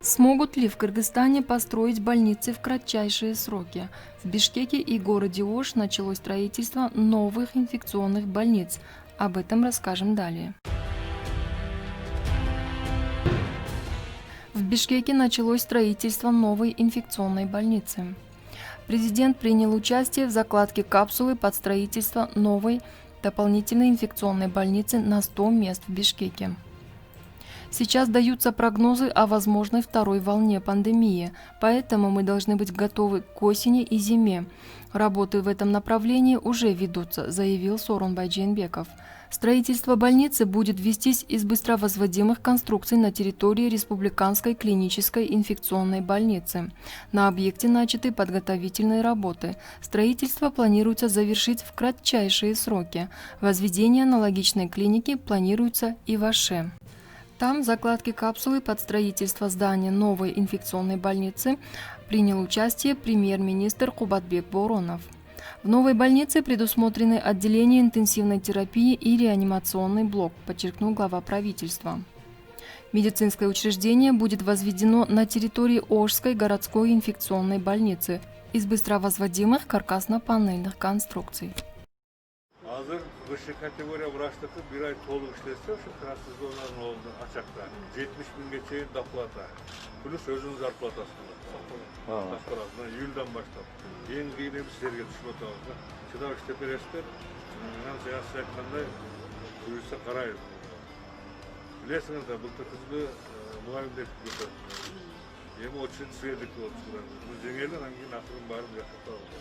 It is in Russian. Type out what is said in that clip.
Смогут ли в Кыргызстане построить больницы в кратчайшие сроки? В Бишкеке и городе Ош началось строительство новых инфекционных больниц. Об этом расскажем далее. В Бишкеке началось строительство новой инфекционной больницы. Президент принял участие в закладке капсулы под строительство новой дополнительной инфекционной больницы на 100 мест в Бишкеке. Сейчас даются прогнозы о возможной второй волне пандемии, поэтому мы должны быть готовы к осени и зиме. Работы в этом направлении уже ведутся, заявил Сооронбай Жээнбеков. Строительство больницы будет вестись из быстровозводимых конструкций на территории Республиканской клинической инфекционной больницы. На объекте начаты подготовительные работы. Строительство планируется завершить в кратчайшие сроки. Возведение аналогичной клиники планируется и в Оше. Там, в закладке капсулы под строительство здания новой инфекционной больницы, принял участие премьер-министр Кубатбек Боронов. В новой больнице предусмотрены отделение интенсивной терапии и реанимационный блок, подчеркнул глава правительства. Медицинское учреждение будет возведено на территории Ошской городской инфекционной больницы из быстровозводимых каркасно-панельных конструкций. Hazır kışı kategoriya врачтары bir ay толық işlese, şu kraftsız zonların oldu açakta. 70 binge çeyin daplata. Plus özün zarplatasında. Saklarasından yıldan başlap. En kıyını bir serge düşüp otamızda. Çıda işte peresler, hem siyasi yakında uyursa karayız. Bilesiniz de bu kızı muayimde tutuyor. Yemi o için süredik oldu. Bu cengeyle hangi nakırın barım yakıta oldu.